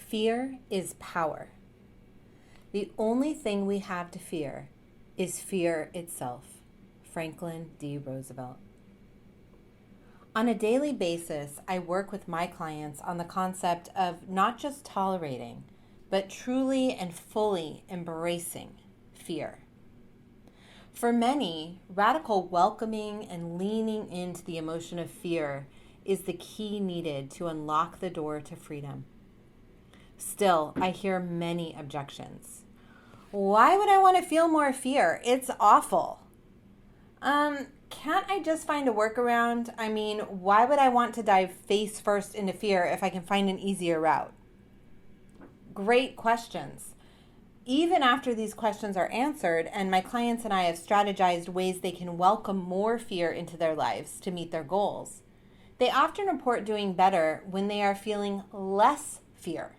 Fear is power. The only thing we have to fear is fear itself. Franklin D. Roosevelt. On a daily basis, I work with my clients on the concept of not just tolerating, but truly and fully embracing fear. For many, radical welcoming and leaning into the emotion of fear is the key needed to unlock the door to freedom. Still, I hear many objections. Why would I want to feel more fear? It's awful. Can't I just find a workaround? I mean, why would I want to dive face first into fear if I can find an easier route? Great questions. Even after these questions are answered and my clients and I have strategized ways they can welcome more fear into their lives to meet their goals, they often report doing better when they are feeling less fear.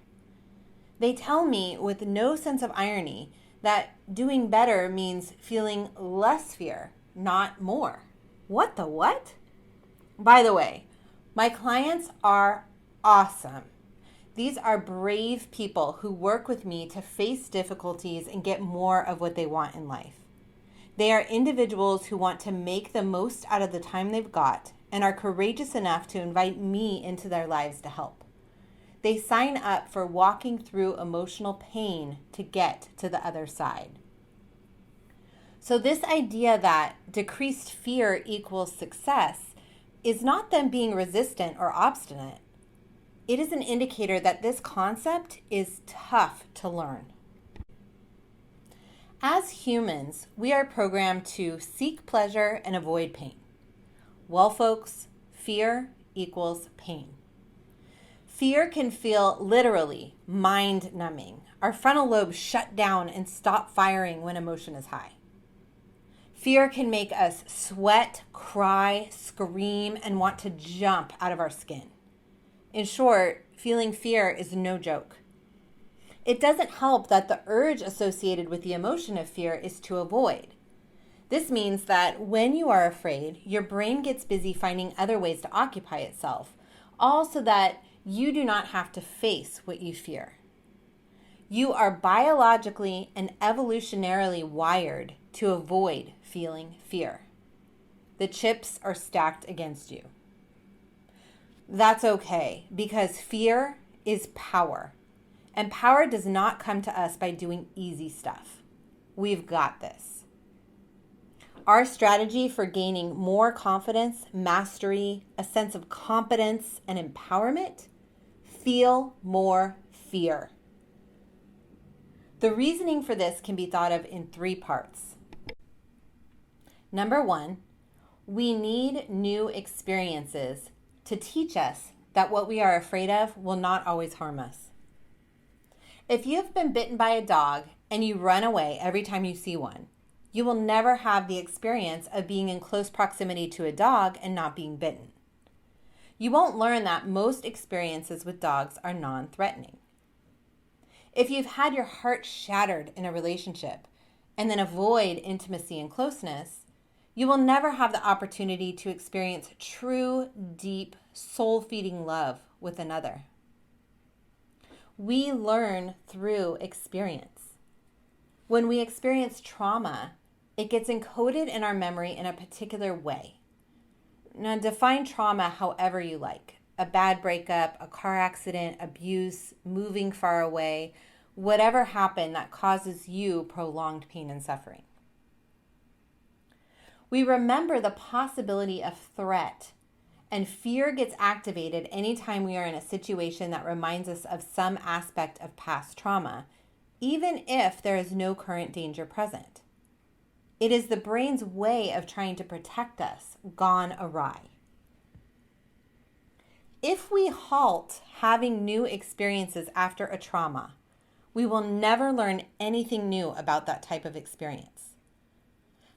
They tell me with no sense of irony that doing better means feeling less fear, not more. What the what? By the way, my clients are awesome. These are brave people who work with me to face difficulties and get more of what they want in life. They are individuals who want to make the most out of the time they've got and are courageous enough to invite me into their lives to help. They sign up for walking through emotional pain to get to the other side. So this idea that decreased fear equals success is not them being resistant or obstinate. It is an indicator that this concept is tough to learn. As humans, we are programmed to seek pleasure and avoid pain. Well, folks, fear equals pain. Fear can feel literally mind-numbing. Our frontal lobes shut down and stop firing when emotion is high. Fear can make us sweat, cry, scream, and want to jump out of our skin. In short, feeling fear is no joke. It doesn't help that the urge associated with the emotion of fear is to avoid. This means that when you are afraid, your brain gets busy finding other ways to occupy itself, all so that you do not have to face what you fear. You are biologically and evolutionarily wired to avoid feeling fear. The chips are stacked against you. That's okay, because fear is power, and power does not come to us by doing easy stuff. We've got this. Our strategy for gaining more confidence, mastery, a sense of competence, and empowerment: feel more fear. The reasoning for this can be thought of in 3 parts. Number 1, we need new experiences to teach us that what we are afraid of will not always harm us. If you've been bitten by a dog and you run away every time you see one, you will never have the experience of being in close proximity to a dog and not being bitten. You won't learn that most experiences with dogs are non-threatening. If you've had your heart shattered in a relationship and then avoid intimacy and closeness, you will never have the opportunity to experience true, deep, soul-feeding love with another. We learn through experience. When we experience trauma, it gets encoded in our memory in a particular way. Now, define trauma however you like. A bad breakup, a car accident, abuse, moving far away, whatever happened that causes you prolonged pain and suffering. We remember the possibility of threat, and fear gets activated anytime we are in a situation that reminds us of some aspect of past trauma, even if there is no current danger present. It is the brain's way of trying to protect us, gone awry. If we halt having new experiences after a trauma, we will never learn anything new about that type of experience.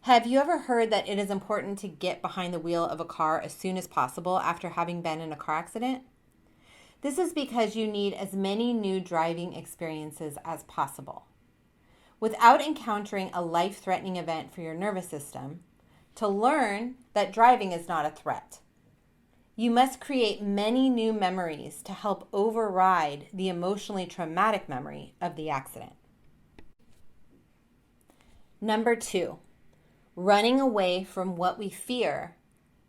Have you ever heard that it is important to get behind the wheel of a car as soon as possible after having been in a car accident? This is because you need as many new driving experiences as possible. Without encountering a life-threatening event for your nervous system, to learn that driving is not a threat. You must create many new memories to help override the emotionally traumatic memory of the accident. Number 2, running away from what we fear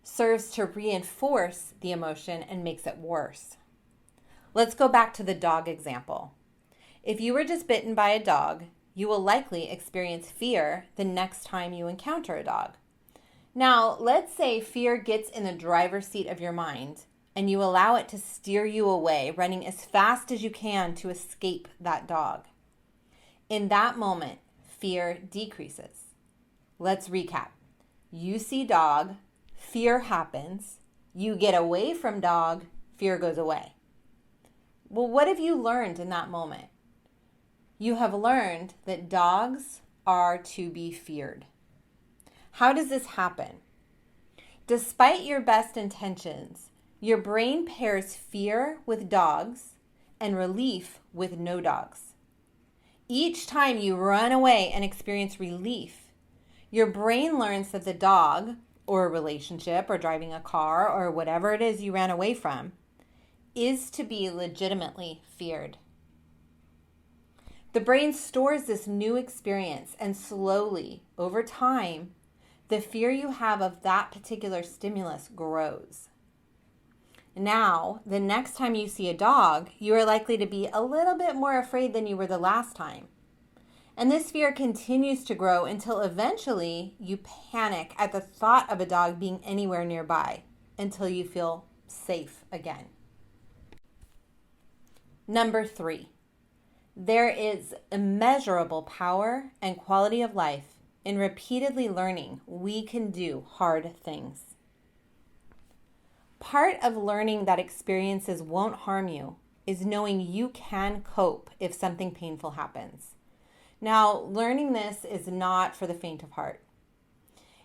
serves to reinforce the emotion and makes it worse. Let's go back to the dog example. If you were just bitten by a dog, you will likely experience fear the next time you encounter a dog. Now, let's say fear gets in the driver's seat of your mind and you allow it to steer you away, running as fast as you can to escape that dog. In that moment, fear decreases. Let's recap. You see dog, fear happens, you get away from dog, fear goes away. Well, what have you learned in that moment? You have learned that dogs are to be feared. How does this happen? Despite your best intentions, your brain pairs fear with dogs and relief with no dogs. Each time you run away and experience relief, your brain learns that the dog, or a relationship, or driving a car, or whatever it is you ran away from, is to be legitimately feared. The brain stores this new experience, and slowly, over time, the fear you have of that particular stimulus grows. Now, the next time you see a dog, you are likely to be a little bit more afraid than you were the last time. And this fear continues to grow until eventually you panic at the thought of a dog being anywhere nearby until you feel safe again. Number 3, there is immeasurable power and quality of life in repeatedly learning we can do hard things. Part of learning that experiences won't harm you is knowing you can cope if something painful happens. Now, learning this is not for the faint of heart.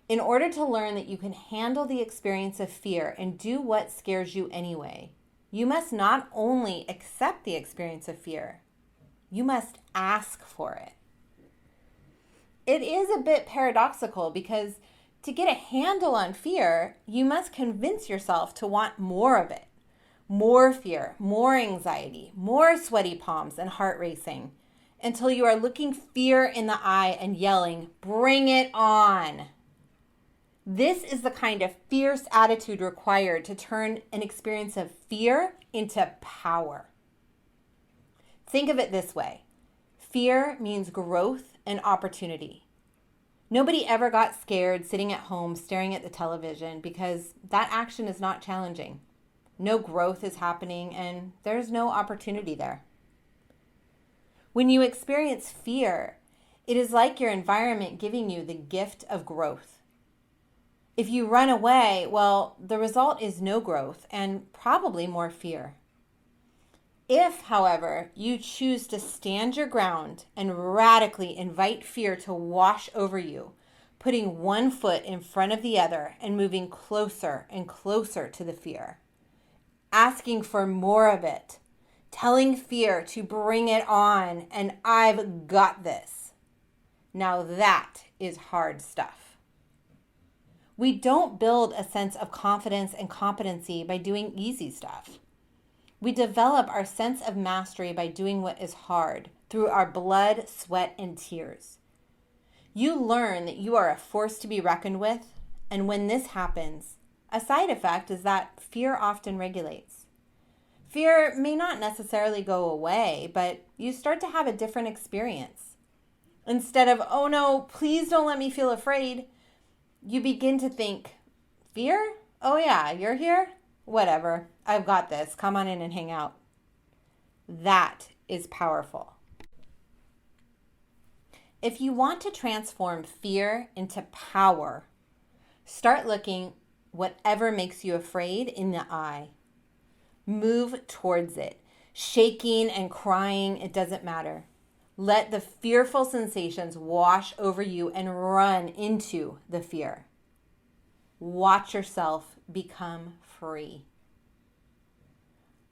In order to learn that you can handle the experience of fear and do what scares you anyway, you must not only accept the experience of fear, you must ask for it. It is a bit paradoxical because to get a handle on fear, you must convince yourself to want more of it. More fear, more anxiety, more sweaty palms and heart racing, until you are looking fear in the eye and yelling, "Bring it on!" This is the kind of fierce attitude required to turn an experience of fear into power. Think of it this way. Fear means growth and opportunity. Nobody ever got scared sitting at home staring at the television because that action is not challenging. No growth is happening and there's no opportunity there. When you experience fear, it is like your environment giving you the gift of growth. If you run away, well, the result is no growth and probably more fear. If, however, you choose to stand your ground and radically invite fear to wash over you, putting one foot in front of the other and moving closer and closer to the fear, asking for more of it, telling fear to bring it on, and I've got this. Now that is hard stuff. We don't build a sense of confidence and competency by doing easy stuff. We develop our sense of mastery by doing what is hard through our blood, sweat, and tears. You learn that you are a force to be reckoned with, and when this happens, a side effect is that fear often regulates. Fear may not necessarily go away, but you start to have a different experience. Instead of, "Oh no, please don't let me feel afraid," you begin to think, "Fear? Oh yeah, you're here? Whatever, I've got this. Come on in and hang out." That is powerful. If you want to transform fear into power, start looking whatever makes you afraid in the eye. Move towards it. Shaking and crying, it doesn't matter. Let the fearful sensations wash over you and run into the fear. Watch yourself become free.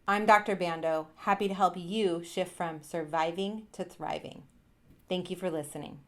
I'm Dr. Bando, happy to help you shift from surviving to thriving. Thank you for listening.